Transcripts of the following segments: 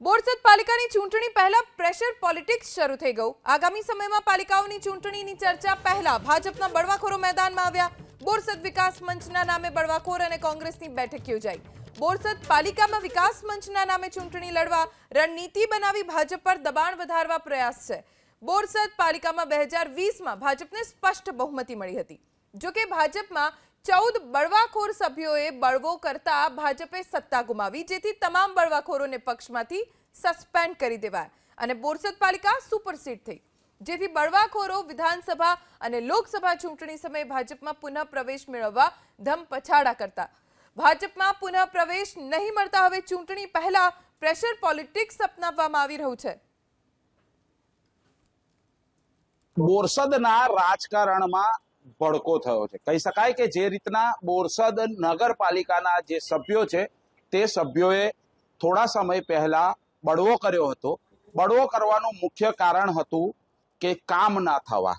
બોરસદ પાલિકાની ચૂંટણી પહેલા પ્રેશર પોલિટિક્સ શરૂ થઈ ગયું। આગામી સમયમાં પાલિકાઓની ચૂંટણીની ચર્ચા પહેલા ભાજપના બળવાખોરો મેદાનમાં આવ્યા। બોરસદ વિકાસ મંચના નામે બળવાખોર અને કોંગ્રેસની બેઠક યોજાઈ। બોરસદ પાલિકામાં વિકાસ મંચના નામે ચૂંટણી લડવા રણનીતિ બનાવી ભાજપ પર દબાણ વધારવા પ્રયાસ છે। બોરસદ પાલિકામાં 2020માં ભાજપને સ્પષ્ટ બહુમતી મળી હતી। જો કે ભાજપમાં 14 બળવાખોર સભ્યોએ બળવો કરતા ભાજપે સત્તા ગુમાવી, જેથી તમામ બળવાખોરોને પક્ષમાંથી સસ્પેન્ડ કરી દેવાયા અને બોરસદ પાલિકા સુપરસીડ થઈ, જેથી બળવાખોરો વિધાનસભા અને લોકસભા ચૂંટણી સમયે ભાજપમાં પુનઃ પ્રવેશ મેળવવા ધમપછાડા કરતા। ભાજપમાં પુનઃ પ્રવેશ નહીં મળતા હવે ચૂંટણી પહેલા પ્રેશર પોલિટિક્સ અપનાવવામાં આવી રહ્યું છે। બોરસદના રાજકારણમાં ભડકો થયો છે। કહી શકાય કે જે રીતના બોરસદ નગરપાલિકાના જે સભ્યો છે તે સભ્યોએ થોડા સમય પહેલા બળવો કર્યો હતો। બળવો કરવાનું મુખ્ય કારણ હતું કે કામ ના થવા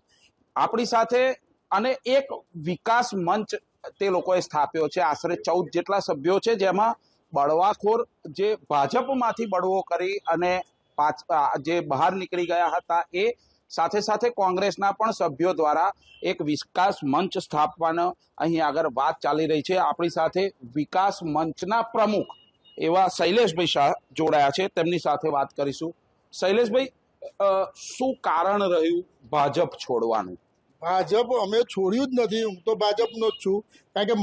આપણી સાથે, અને એક વિકાસ મંચ તે લોકોએ સ્થાપ્યો છે। આશરે 14 જેટલા સભ્યો છે, જેમાં બળવાખોર જે ભાજપમાંથી બળવો કરી અને જે બહાર નીકળી ગયા હતા એ સાથે સાથે કોંગ્રેસના પણ સભ્યો દ્વારા એક વિકાસ મંચ સ્થાપવાનો અહીં આગળ વાત ચાલી રહી છે। આપણી સાથે વિકાસ મંચના પ્રમુખ એવા શૈલેષભાઈ શાહ જોડાયા છે, તેમની સાથે વાત કરીશું। શૈલેષભાઈ, શું કારણ રહ્યું ભાજપ છોડવાનું? ભાજપ અમે છોડ્યું જ નથી। હું તો ભાજપનો જ છું, કારણ કે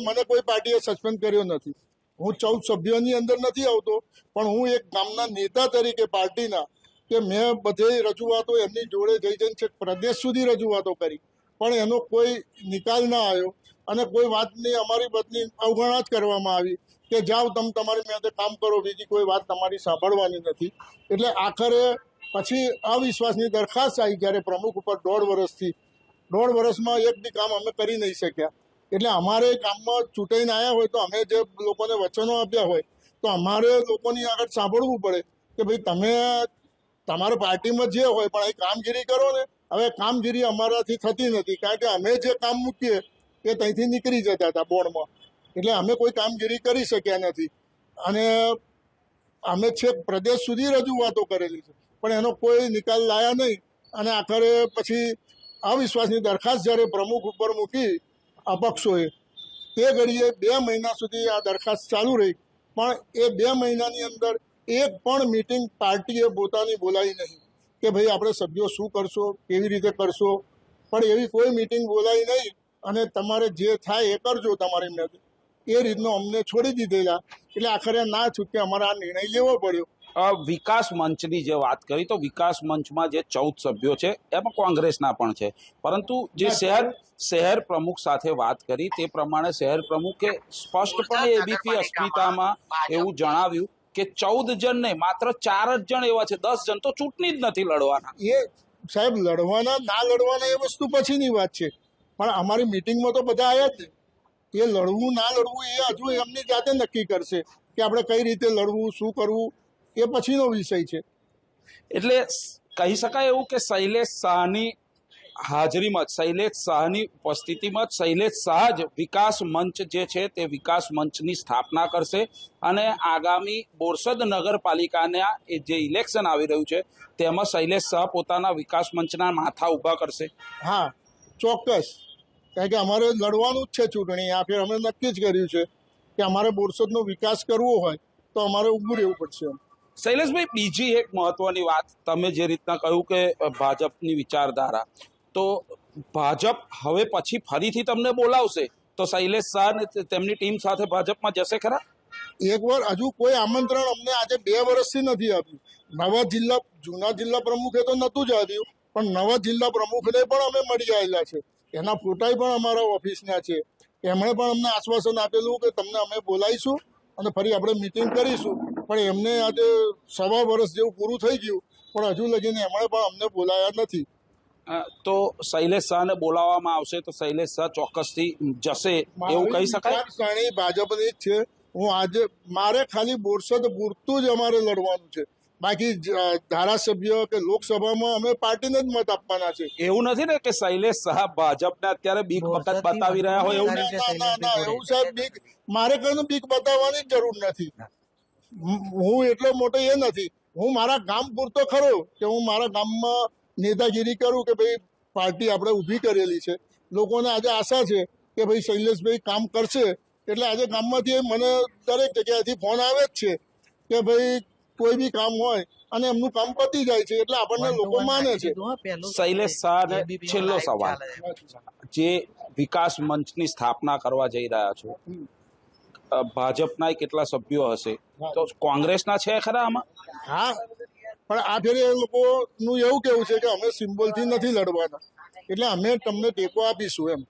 મને કોઈ પાર્ટીએ સસ્પેન્ડ કર્યો નથી। હું 14 સભ્યોની અંદર નથી આવતો, પણ હું એક ગામના નેતા તરીકે પાર્ટીના કે મેં બધે રજૂઆતો એમની જોડે જઈને છે પ્રદેશ સુધી રજૂઆતો કરી, પણ એનો કોઈ નિકાલ ના આવ્યો અને કોઈ વાતની અમારી બદની અવગણના જ કરવામાં આવી કે જાઓ તમે તમારી મેં કામ કરો, બીજી કોઈ વાત તમારી સાંભળવાની નથી। એટલે આખરે પછી અવિશ્વાસની દરખાસ્ત આવી, જ્યારે પ્રમુખ ઉપર 1.5 વર્ષમાં એક બી કામ અમે કરી નહીં શક્યા। એટલે અમારે ગામમાં ચૂંટાઈને આવ્યા હોય તો અમે જે લોકોને વચનો આપ્યા હોય તો અમારે લોકોની આગળ સાંભળવું પડે કે ભાઈ તમે તમારા પાર્ટીમાં જે હોય પણ અહીં કામગીરી કરો ને। હવે કામગીરી અમારાથી થતી નથી, કારણ કે અમે જે કામ મૂકીએ એ ત્યાંથી નીકળી જતા હતા બોર્ડમાં, એટલે અમે કોઈ કામગીરી કરી શક્યા નથી અને અમે છેક પ્રદેશ સુધી રજૂઆતો કરેલી છે, પણ એનો કોઈ નિકાલ લાયા નહીં અને આખરે પછી અવિશ્વાસની દરખાસ્ત જ્યારે પ્રમુખ ઉપર મૂકી અપક્ષોએ, તે ઘડીએ 2 મહિના સુધી આ દરખાસ્ત ચાલુ રહી, પણ એ 2 મહિનાની અંદર એક પણ મીટિંગ પાર્ટીએ પોતાની બોલાવી નહીં કે ભાઈ આપણે સભ્યો શું કરશો, કેવી રીતે કરશો, પણ એવી કોઈ મીટિંગ બોલાવી નહીં અને તમારે જે થાય એ કરજો તમારી મેં એ રીતનો અમને છોડી દીધેલા। એટલે આખરે ના છૂટકે અમારે આ નિર્ણય લેવો પડ્યો। વિકાસ મંચની જે વાત કરી તો વિકાસ મંચમાં જે 14 સભ્યો છે એમાં કોંગ્રેસના પણ છે, પરંતુ જે શહેર પ્રમુખ સાથે વાત કરી તે પ્રમાણે શહેર પ્રમુખે સ્પષ્ટપણે એબીપી અસ્મિતામાં એવું જણાવ્યું કે 14 જણ નહીં, માત્ર 4 જ જણ એવા છે, 10 જણ તો ચૂંટણી જ નથી લડવાના। એ સાહેબ લડવાના ના લડવાના એ વસ્તુ પછીની વાત છે, પણ અમારી મિટિંગમાં તો બધા આવ્યા જ ને। એ લડવું ના લડવું એ હજુ એમની જાતે નક્કી કરશે કે આપણે કઈ રીતે લડવું, શું કરવું, એ પછીનો વિષય છે। એટલે કહી શકાય એવું કે શૈલેષ શાહની હાજરીમાં, શૈલેષ શાહની ઉપસ્થિતિમાં શૈલેષ શાહ જ વિકાસ મંચ જે છે તે વિકાસ મંચની સ્થાપના કરશે અને આગામી બોરસદ નગરપાલિકાના જે ઇલેક્શન આવી રહ્યું છે તેમાં શૈલેષ શાહ પોતાના વિકાસ મંચના માથા ઊભા કરશે। હા, ચોક્કસ, કારણ કે અમારે લડવાનું જ છે ચૂંટણી। આ ફેર અમે નક્કી જ કર્યું છે કે અમારે બોરસદનો વિકાસ કરવો હોય તો અમારે ઊભું રહેવું પડશે। શૈલેષભાઈ, બીજી એક મહત્વની વાત, તમે જે રીતના કહ્યું કે ભાજપની વિચારધારા, તો ભાજપ હવે પછી ફરીથી તમને બોલાવશે તો શૈલેષ શાહ ને તેમની ટીમ સાથે ભાજપમાં જશે ખરા? એકવાર હજુ કોઈ આમંત્રણ અમને આજે 2 વર્ષથી નથી આપ્યું। જૂના જિલ્લા પ્રમુખે તો નહોતું જ આપ્યું, પણ નવા જિલ્લા પ્રમુખને પણ અમે મળી આવેલા છે, એના ફોટા પણ અમારા ઓફિસના છે। એમણે પણ અમને આશ્વાસન આપેલું કે તમને અમે બોલાવીશું અને ફરી આપણે મિટિંગ કરીશું, પણ એમને આજે 1.25 વર્ષ જેવું પૂરું થઈ ગયું પણ હજુ લગીને એમણે પણ અમને બોલાયા નથી। તો શૈલેષ શાહને બોલાવવામાં આવશે તો શૈલેષ શાહ ચોક્કસથી જશે એવું કહી શકાય? વિચારસરણી ભાજપની જ છે। હું આજે મારે ખાલી બોરસદ પૂરતું જ અમારે લડવાનું છે, બાકી ધારાસભ્ય કે લોકસભામાં અમે પાર્ટીને જ મત આપવાના છે। એવું નથી ને કે શૈલેષ શાહ ભાજપને અત્યારે બીક વખત બતાવી રહ્યા હોય? એવું ના, એવું સાહેબ બીક મારે કોઈનું બીક બતાવવાની જ જરૂર નથી। હું એટલો મોટો એ નથી. હું મારા ગામ પૂરતો ખરો કે હું મારા ગામમાં નેતાગીરી કરું કે ભાઈ પાર્ટી આપણે ઊભી કરેલી છે. લોકોને આજે આશા છે કે ભાઈ શૈલેષભાઈ કામ કરશે, એટલે આજે ગામમાંથી મને દરેક જગ્યાએથી ફોન આવે જ છે કે ભાઈ કોઈ બી કામ હોય અને એમનું કામ પતી જાય છે, એટલે આપણને લોકો માને છે. શૈલેષ શાહને છેલ્લો સવાલ, જે વિકાસ મંચની સ્થાપના કરવા જઈ રહ્યા છો, ભાજપના કેટલા સભ્યો હશે, તો કોંગ્રેસના છે ખરા આમાં? હા, પણ આ ફેરે એ લોકોનું એવું કેવું છે કે અમે સિમ્બોલથી નથી લડવાના, એટલે અમે તમને ટેકો આપીશું એમ.